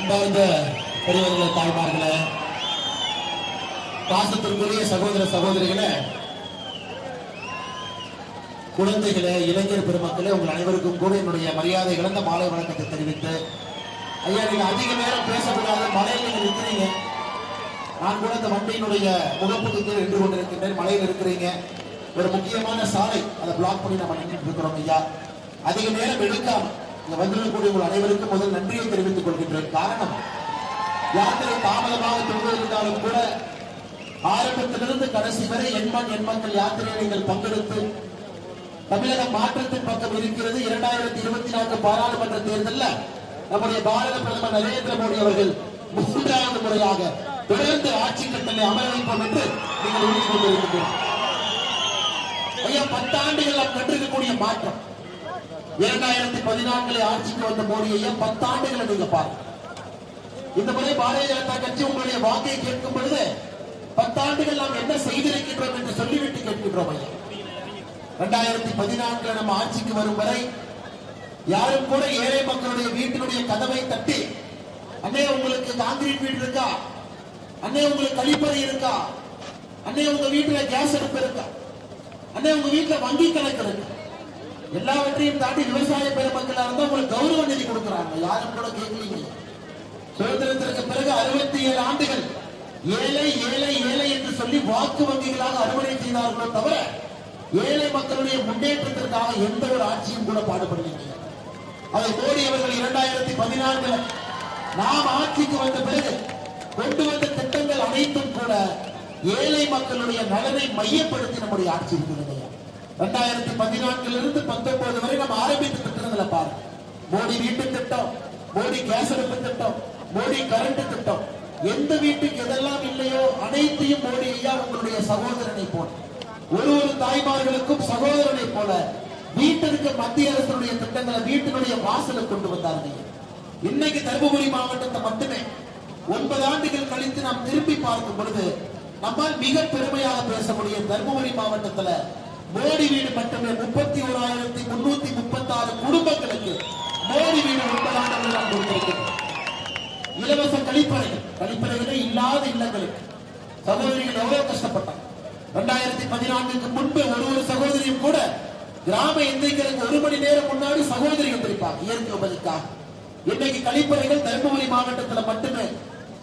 அன்பார்ந்த பெரியவர்களே, தாய்மார்களே, பாசத்திற்குரிய சகோதர சகோதரிகளே, குழந்தைகளே, இளைஞர் பெருமக்களே, உங்கள் அனைவருக்கும் கூட என்னுடைய மரியாதை இழந்த மாலை வணக்கத்தை தெரிவித்து, ஐயா நீங்க அதிக நேரம் பேசக்கூடாது, மலையில் நீங்க இருக்கிறீங்க. நான் கூட இந்த வண்டியினுடைய முகப்புக்கு கீழ் நின்று கொண்டிருக்கின்றேன். மலையில் இருக்கிறீங்க, ஒரு முக்கியமான சாலை, அதை பிளாக் பண்ணி நம்ம நின்றுட்டு இருக்கிறோம். ஐயா அதிக நேரம் எடுக்காம இங்க வந்திருக்கக்கூடிய உங்கள் அனைவருக்கும் முதல் நன்றியை தெரிவித்துக் கொள்கின்றேன். காரணம், யாத்திரை தாமதமாக தொடர்ந்திருந்தாலும் கூட ஆரம்பத்திலிருந்து கடைசி வரை எண் மக்கள் யாத்திரையை நீங்கள் பங்கெடுத்து தமிழக மாற்றத்தின் பக்கம் இருக்கிறது. 2024 பாராளுமன்ற தேர்தலில் நம்முடைய பாரத பிரதமர் நரேந்திர மோடி அவர்கள் 3வது முறையாக தொடர்ந்து ஆட்சி கட்டளை அமர வைப்போம் என்று நீங்கள் உறுதி கொண்டிருக்கின்றனர். ஐயா 10 ஆண்டுகள் நாம் கண்டிருக்கக்கூடிய மாற்றம். 2014 ஆட்சிக்கு வந்த மோடி ஐயா 10 ஆண்டுகளை நீங்க பாருங்க. இந்த முறை பாரதிய ஜனதா கட்சி உங்களுடைய வாக்கை கேட்கும் பொழுது 10 ஆண்டுகள் நாம் என்ன செய்திருக்கின்றோம் என்று சொல்லிவிட்டு கேட்கின்றோம். ஐயா 2014 நம்ம ஆட்சிக்கு வரும் வரை யாரும் கூட ஏழை மக்களுடைய வீட்டினுடைய கதவை தட்டி, அண்ணே உங்களுக்கு கான்கிரீட் வீடு இருக்கா, அண்ணே உங்களுக்கு கழிப்பறை இருக்கா, அண்ணே உங்க வீட்டுல கேஸ் அடுப்பு இருக்கா, அண்ணே உங்க வீட்டுல வங்கி கணக்கு இருக்கு, எல்லாவற்றையும் தாண்டி விவசாய பெருமக்களா இருந்தா உங்களுக்கு கௌரவ நிதி கொடுக்கிறாங்க. யாரும் கூட கேட்கலீங்க. சுதந்திரத்திற்கு பிறகு 67 ஆண்டுகள் ஏழை ஏழை ஏழை என்று சொல்லி வாக்கு வங்கிகளாக அறுவடை செய்தார்களோ தவிர ஏழை மக்களுடைய முன்னேற்றத்திற்காக எந்த ஒரு ஆட்சியும் கூட பாடுபடவில்லை. அதை மோடி அவர்கள் 2014 நாம் ஆட்சிக்கு வந்த பிறகு கொண்டு வந்த திட்டங்கள் அனைத்தும் கூட ஏழை மக்களுடைய நலனை மையப்படுத்தி நம்முடைய ஆட்சி இருக்கிறது. 2014 19 வரை நம்ம ஆரம்பித்த திட்டங்களை பாருங்க. மோடி வீட்டு திட்டம், மோடி கேஸ் அடுப்பு திட்டம், மோடி கரண்ட் திட்டம், எந்த வீட்டுக்கு எதெல்லாம் இல்லையோ அனைத்தையும் மோடி ஐயா உங்களுடைய சகோதரனை போல, ஒரு தாய்மார்களுக்கும் சகோதரனை போல வீட்டிற்கு மத்திய அரசுடைய திட்டங்களை வீட்டினுடைய வாசலை கொண்டு வந்தார்கள். இன்னைக்கு தருமபுரி மாவட்டத்தை மட்டுமே 9 ஆண்டுகள் கழித்து நாம் திருப்பி பார்க்கும் பொழுது நம்மால் மிக பெருமையாக பேச முடியும். தருமபுரி மாவட்டத்தில் மோடி வீடு மட்டுமே 31,336 குடும்பங்களுக்கு மோடி வீடு 9 ஆண்டுகள் நாம் கொடுத்திருக்கிறோம். இலவச கழிப்பறைகளே இல்லாத இல்லங்களுக்கு சகோதரிகள் எவ்வளவு கஷ்டப்பட்டாங்க. 2014 முன்பு ஒரு சகோதரியும் கூட கிராம எந்திரிக்கிறதுக்கு 1 மணி நேரம் முன்னாடி சகோதரிகள் தெரிப்பாங்க இயற்கை உபதிக்காக. இன்னைக்கு கழிப்பறைகள் தருமபுரி மாவட்டத்தில் மட்டுமே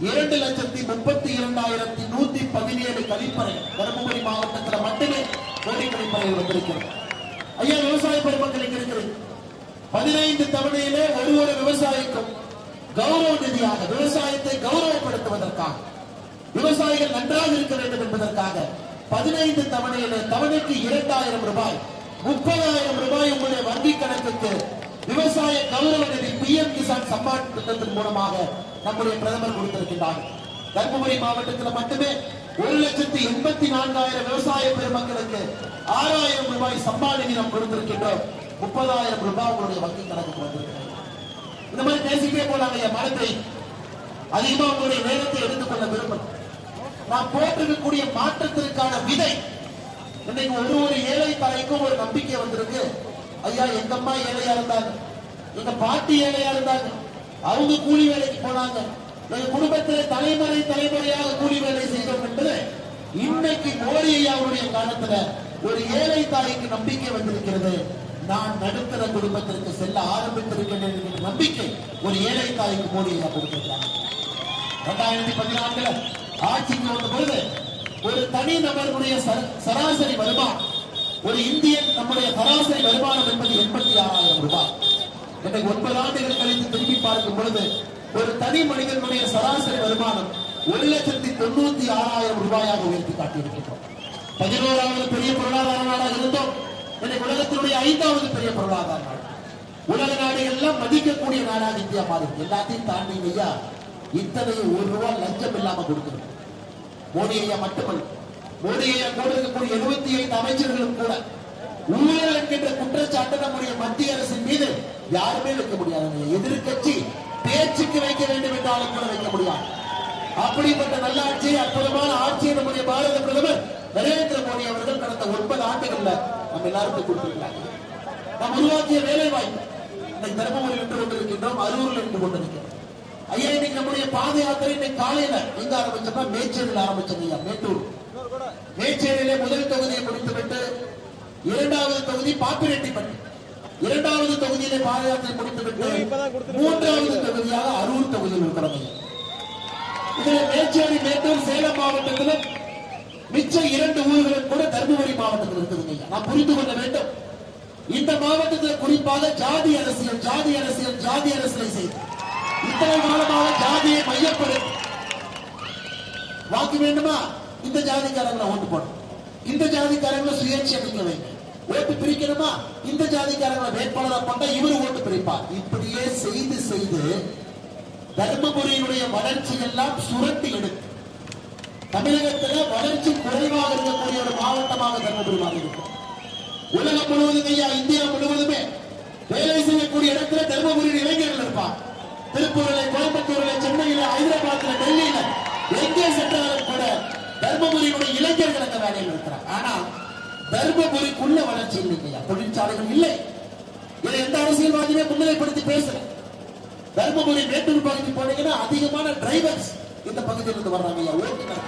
2,32,117 கழிப்பறை தருமபுரி மாவட்டத்தில் மட்டுமே கோடி கழிப்பறைகள் வந்திருக்கிறது. ஐயா விவசாய பெருமக்களுக்கு இருக்கிறது 15 தவணையிலே ஒரு விவசாயிக்கும் கௌரவ நிதியாக விவசாயத்தை கௌரவப்படுத்துவதற்காக விவசாயிகள் நன்றாக இருக்க வேண்டும் என்பதற்காக 15 தவணையிலே தவணைக்கு 2,000 ரூபாய் 30,000 ரூபாய் உங்களுடைய வங்கி கணக்குக்கு விவசாய கௌரவ நிதி PM கிசான் சம்மான் திட்டத்தின் மூலமாக நம்முடைய பிரதமர் கொடுத்திருக்கிறார். தர்மபுரி மாவட்டத்தில் மட்டுமே 1,84,000 விவசாய பெருமக்களுக்கு 6,000 ரூபாய் சம்மான் நிதி நாம் கொடுத்திருக்கின்றோம். 30,000 ரூபாய் உங்களுடைய வங்கி கணக்குக்கு வந்திருக்கிறது. இந்த மாதிரி பேசிட்டே போனாங்க. மனத்தை அதிகமா உங்களுடைய வேகத்தை எடுத்துக்கொள்ள விரும்புகிறேன். நாம் போட்டிருக்கக்கூடிய மாற்றத்திற்கான விதை இன்னைக்கு ஒரு ஏழை தாய்க்கும் ஒரு நம்பிக்கை வந்திருக்கு. ஐயா எங்க அம்மா ஏழையா இருந்தாங்க, எங்க பாட்டி ஏழையா இருந்தாங்க, அவங்க கூலி வேலைக்கு போனாங்க, எங்க குடும்பத்தில் தலைமுறையாக கூலி வேலை செய்தோம் என்பது இன்னைக்கு மோடி ஐயாவுடைய காலத்துல ஒரு ஏழை தாய்க்கு நம்பிக்கை வந்திருக்கிறது. நான் நடுத்தர குடும்பத்திற்கு செல்ல ஆரம்பித்திருக்கிறேன் என்கிற நம்பிக்கை ஒரு ஏழை தாய்க்கு மோடி ஐயா கொடுத்திருக்கிறாங்க. 2014 ஆட்சிக்கு வந்த பொழுது ஒரு தனி நபருடைய சராசரி வருமானம், ஒரு இந்தியன் நம்முடைய சராசரி வருமானம் என்பது 86,000 ரூபாய். இன்றைக்கு 9 ஆண்டுகள் கழித்து திரும்பி பார்க்கும் பொழுது ஒரு தனி மனிதனுடைய சராசரி வருமானம் 1,96,000 ரூபாயாக உயர்த்தி காட்டியிருக்கின்றோம். 11வது பெரிய பொருளாதார நாடாக இருந்தோம். இன்னைக்கு உலகத்தினுடைய 5வது பெரிய பொருளாதார நாடு. உலக நாடுகள் மதிக்கக்கூடிய நாடாக இந்தியா மாறி எல்லாத்தையும் தாண்டி ஐயா இத்தனை ₹1 லஞ்சம் இல்லாம கொடுக்கணும். மோடி ஐயா மட்டுமல்ல, மோடி ஐயா கூட இருக்கக்கூடிய 75 அமைச்சர்களும் கூட ஊழல் என்கின்ற குற்றச்சாட்டு நம்முடைய மத்திய அரசின் மீது யாருமே வைக்க முடியாது. எதிர்கட்சி பேச்சுக்கு வைக்க வேண்டும் என்றாலும் கூட வைக்க முடியாது. அப்படிப்பட்ட நல்ல ஆட்சி, அற்புதமான ஆட்சியை நம்முடைய பாரத பிரதமர் நரேந்திர மோடி அவர்கள் கடந்த 9 ஆண்டுகள்ல நம்ம எல்லாருக்கும் கொடுத்திருக்கிறாங்க. நாம் உருவாக்கிய வேலை வாய்ப்பு இன்னைக்கு தர்மபுரி நின்று கொண்டிருக்கின்றோம், அரூரில் நின்று கொண்டிருக்கிறோம். ஐயா இன்னைக்கு நம்முடைய பாத யாத்திரை இன்னைக்கு காலையில எங்க ஆரம்பிச்சோம்னா மேச்சேரியில் ஆரம்பிச்சோம் ஐயா. மேட்டூர் மேச்சேரியிலே முதல் தொகுதியை முடித்துவிட்டு இரண்டாவது தொகுதி பாப்பிரெட்டிப்பட்டி, இரண்டாவது தொகுதியிலே பாத யாத்திரை முடித்துவிட்டு மூன்றாவது தொகுதியாக அரூர் தொகுதியில் இருக்கிறோம். இதுல மேச்சேரி, மேட்டூர், சேலம் மாவட்டத்திலும் மிச்ச 2 ஊர்களும் கூட தர்மபுரி மாவட்டத்தில் இருக்குதுங்க. நான் புரிந்து கொள்ள வேண்டும், இந்த மாவட்டத்தில் குறிப்பாக ஜாதி அரசியல் ஜாதி அரசியல் ஜாதி அரசியலை செய்து இத்தனை காலமாக ஜாதியை மையப்படுத்தி வாக்கு வேண்டுமா இந்த ஜாதிக்காரங்களை ஓட்டு போடும், இந்த ஜாதிக்காரங்களை சுயேட்சை அளிக்க வைங்க, ஓட்டு பிரிக்கணுமா இந்த ஜாதிக்காரங்களை வேட்பாளராக போட்டா இவரு ஓட்டு பிரிப்பார். இப்படியே செய்து செய்து தர்மபுரியினுடைய வளர்ச்சி எல்லாம் சுரண்டி எடுத்து தமிழகத்தில் வளர்ச்சி குறைவாக இருக்கக்கூடிய ஒரு மாவட்டமாக தர்மபுரி மாறி இருக்கும். உலகம் முழுவதும் ஐயா, இந்தியா முழுவதுமே வேலை செய்யக்கூடிய இடத்துல தர்மபுரியில் இளைஞர்கள் இருப்பார். திருப்பூரில், கோயம்புத்தூரில், சென்னையில், ஹைதராபாத்தில், டெல்லியில எங்கே சென்றாலும் கூட தர்மபுரியினுடைய இளைஞர்கள் அந்த வேலையில் இருக்கிறார். ஆனா தர்மபுரிக்குள்ள வளர்ச்சி இல்லையா, தொழிற்சாலைகள் இல்லை. இதை எந்த அரசியல்வாதியுமே முன்னிலைப்படுத்தி பேசல. தர்மபுரி மேட்டூர் பகுதி போனீங்கன்னா அதிகமான டிரைவர்ஸ் இந்த பகுதியிலிருந்து வர்றாங்க ஐயா. ஓட்டுநர்,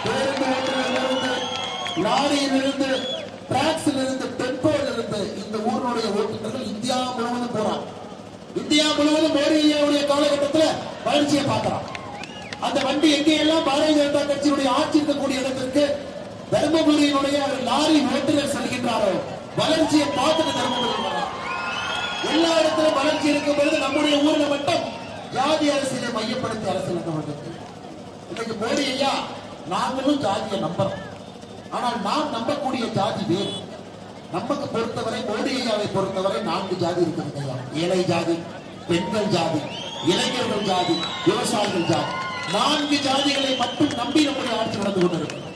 பேருந்து ஓட்டுநரிலிருந்து, லாரியிலிருந்து, டிராக்ஸிலிருந்து, டெம்போலிருந்து இந்த ஊருடைய ஓட்டுநர்கள் இந்தியா முழுவதும் போறாங்க. இந்தியா முழுவதும் மோடி ஐயாவுடைய காலகட்டத்தில் வளர்ச்சியை பார்க்கிறான். அந்த வண்டி எங்கேயெல்லாம் பாரதிய ஜனதா கட்சியுடைய ஆட்சி இருக்கக்கூடிய இடத்திற்கு தர்மபுரியினுடைய லாரி ஓட்டுநர் செல்கின்றாரோ வளர்ச்சியை பார்த்துட்டு தர்மபுரி வர்றார். எல்லா இடத்திலும் வளர்ச்சி இருக்கும் பொழுது நம்முடைய ஊர்ல மட்டும் ஜாதி அரசியலை மையப்படுத்தி அரசியல் இன்னைக்கு மோடி ஐயா நாங்களும் ஜாதியை நம்புறோம். ஆனால் நாம் நம்பக்கூடிய ஜாதி வேறு. நமக்கு பொறுத்தவரை மோடி ஐயாவை பொறுத்தவரை 4 ஜாதி இருக்கிறது ஐயா. ஏழை ஜாதி, பெண்கள் ஜாதி, இளைஞர்கள் ஜாதி, விவசாயிகள் ஜாதி. 4 ஜாதிகளை மட்டும் நம்பி நம்முடைய ஆட்சி நடந்து கொண்டிருக்கிறது.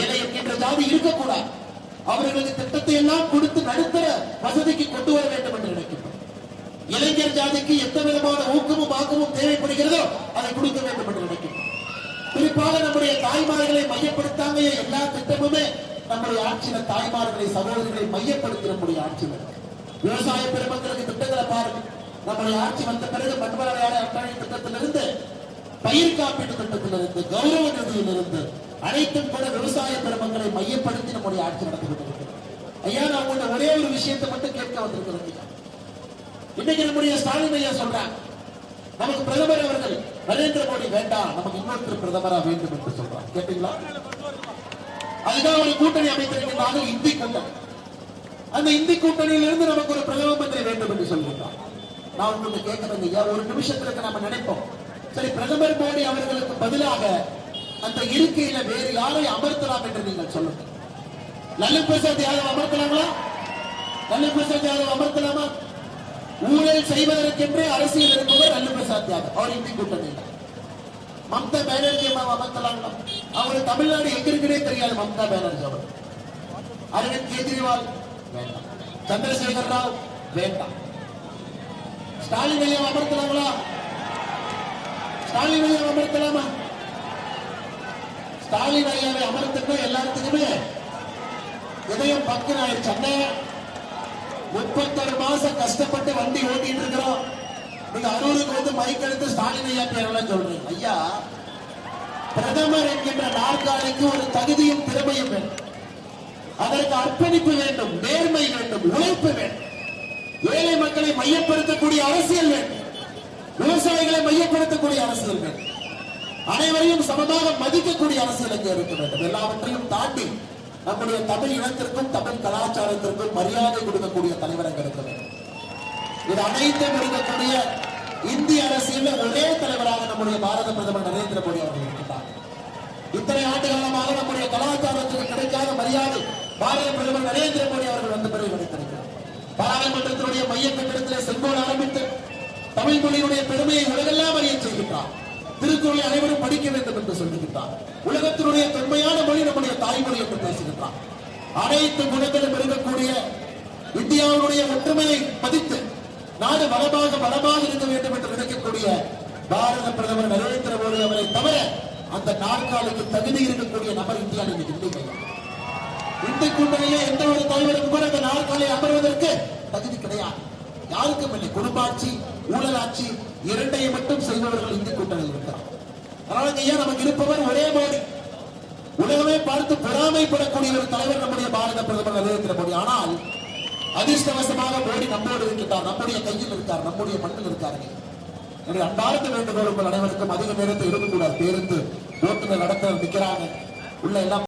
ஏழை என்கின்ற ஜாதி இருக்கக்கூடாது. அவர்களுக்கு திட்டத்தை எல்லாம் கொடுத்து நடுத்தர வசதிக்கு கொண்டு வர வேண்டும் என்று நினைக்கின்றோம். இளைஞர் ஜாதிக்கு எந்த விதமான ஊக்கமும் ஆக்கமும் தேவைப்படுகிறதோ அதை கொடுக்க வேண்டும் என்று நினைக்கின்றோம். குறிப்பாக நம்முடைய தாய்மார்களை மையப்படுத்தாங்க எல்லா திட்டமுமே நம்முடைய ஆட்சியில தாய்மார்களை, சகோதரிகளை மையப்படுத்தி நம்முடைய ஆட்சியில் விவசாய பெருமக்களுக்கு திட்டங்களை பாருங்க. நம்முடைய ஆட்சி வந்த பிறகு மண்வள அட்டை திட்டத்திலிருந்து, பயிர் காப்பீட்டு திட்டத்திலிருந்து, கௌரவ நிதியிலிருந்து அனைத்தும் கூட விவசாய பெருமக்களை மையப்படுத்தி நம்முடைய ஆட்சி நடத்தி கொண்டிருக்கிறது. ஐயா, நான் உங்கள்ட்ட ஒரே ஒரு விஷயத்தை மட்டும் கேட்க வந்திருக்கிறேன். இன்னைக்கு நம்முடைய ஸ்டாலின் ஐயா சொல்றாங்க, நமக்கு பிரதமர் அவர்கள் நரேந்திர மோடி வேண்டாம், நமக்கு இன்னொரு பிரதமரா வேண்டும் என்று சொல்றாங்க. கேட்டீங்களா? அதுதான் ஒரு கூட்டணி அமைத்திருக்கிறாங்க, இந்தி கூட்டணி. அந்த இந்தி கூட்டணியிலிருந்து நமக்கு ஒரு பிரதம மந்திரி வேண்டும் என்று சொல்கிறார். நான் உங்களுக்கு கேட்கிறேன் ஐயா, ஒரு நிமிஷத்திற்கு நம்ம நினைப்போம், சரி பிரதமர் மோடி அவர்களுக்கு பதிலாக அந்த இருக்கையில வேறு யாரை அமர்த்தலாம் என்று நீங்கள் சொல்லுங்க. லல்லு பிரசாத் யாதவ் அமர்த்தலாங்களா? லல்லு பிரசாத் யாதவ் அமர்த்தலாமா? ஊழல் செய்வதற்கென்றே அரசியல் இருப்பவர் லல்லு பிரசாத் யாதவ், அவர் இந்தி கூட்டணியில். மம்தா பானர்ஜி அமர்த்தலாங்களா? அவர் தமிழ்நாடு எங்க இருக்குன்னே தெரியாது மம்தா பானர்ஜி. அவர் அரவிந்த் கெஜ்ரிவால் வேண்டாம், சந்திரசேகர் ராவ் வேண்டாம். ஸ்டாலின் ஐயா அமர்த்தலாங்களா? ஸ்டாலின் ஐயா அமர்த்தலாமா? ஸ்டாலின் ஐயாவை அமர்த்துக்கு எல்லாத்துக்குமே இதயம் பக்கம் ஆயிடுச்சு. 31 மாசம் கஷ்டப்பட்டு வண்டி ஓட்டிட்டு இருக்கிறோம். நீங்க அரூருக்கு வந்து மைக் எடுத்து ஸ்டாலின் ஐயா பேரெல்லாம் சொல்றீங்க. ஐயா, பிரதமர் என்கின்ற நாற்காலிக்கு ஒரு தகுதியும் திறமையும் வேண்டும். அதற்கு அர்ப்பணிப்பு வேண்டும், நேர்மை வேண்டும், உழைப்பு வேண்டும். ஏழை மக்களை மையப்படுத்தக்கூடிய அரசியல் வேண்டும், விவசாயிகளை மையப்படுத்தக்கூடிய அரசியல் வேண்டும், அனைவரையும் சமமாக மதிக்கக்கூடிய அரசியல் இங்கே இருக்க வேண்டும். எல்லாவற்றையும் தாண்டி நம்முடைய தமிழ் இனத்திற்கும் தமிழ் கலாச்சாரத்திற்கும் மரியாதை கொடுக்கக்கூடிய தலைவர் அங்க இருக்க வேண்டும். இது அனைத்தும் இருக்கக்கூடிய இந்திய அரசியல் ஒரே தலைவராக நம்முடைய பாரத பிரதமர் நரேந்திர மோடி அவர்கள் இருக்கிறார். இத்தனை ஆண்டு காலமாக நம்முடைய கலாச்சாரத்திற்கு கிடைக்காத மரியாதை பாரத பிரதமர் நரேந்திர மோடி அவர்கள் வந்த பிறகு கிடைத்திருக்கிறார். பாராளுமன்றத்தினுடைய மைய கட்டிடத்திலே செங்கோல் ஆரம்பித்து தமிழ் மொழியினுடைய பெருமையை உலகெல்லாம் அறிய செய்கின்றார். திருக்குறளை அனைவரும் படிக்க வேண்டும் என்று சொல்லுகின்றார். உலகத்தினுடைய தொன்மையான மொழி நம்முடைய தாய்மொழி என்று பேசுகின்றார். அனைத்து குணங்களும் இருக்கக்கூடிய இந்தியாவுடைய ஒற்றுமையை மதித்து நாடு வளமாக இருக்க வேண்டும் என்று நினைக்கக்கூடிய பாரத பிரதமர் நரேந்திர மோடி அவரை தவிர அந்த நாற்காலிக்கு தகுதி இருக்கக்கூடிய நபர் இந்தியாவில் இல்லை. இந்திய கூட்டணியிலே எந்த ஒரு தலைவருக்கும் கூட அந்த நாற்காலியை அமர்வதற்கு தகுதி கிடையாது. யாருக்கும் இல்லை. குடும்பாட்சி, ஊழல் ஆட்சி இரண்டையும் மட்டும் செய்பவர்கள் இந்தி கூட்டணியில் இருக்கிறார். அதனால ஐயா நமக்கு இருப்பவர் ஒரே மோடி. உலகமே பார்த்து பொறாமைப்படக்கூடிய ஒரு தலைவர் நம்முடைய பாரத பிரதமர் நரேந்திர மோடி. ஆனால் அதிர்ஷ்டவசமாக மோடி நம்மோடு இருக்கின்றார், நம்முடைய கையில் இருக்கார், நம்முடைய மண்ணில் இருக்கார்கள். என்னுடைய அன்பார்ந்த வேண்டுகோள் உங்கள் அனைவருக்கும் அதிக நேரத்தை எடுக்கக்கூடாது. பேருந்து ஓட்டுநர் நடத்த நிற்கிறாங்க உள்ள எல்லாம்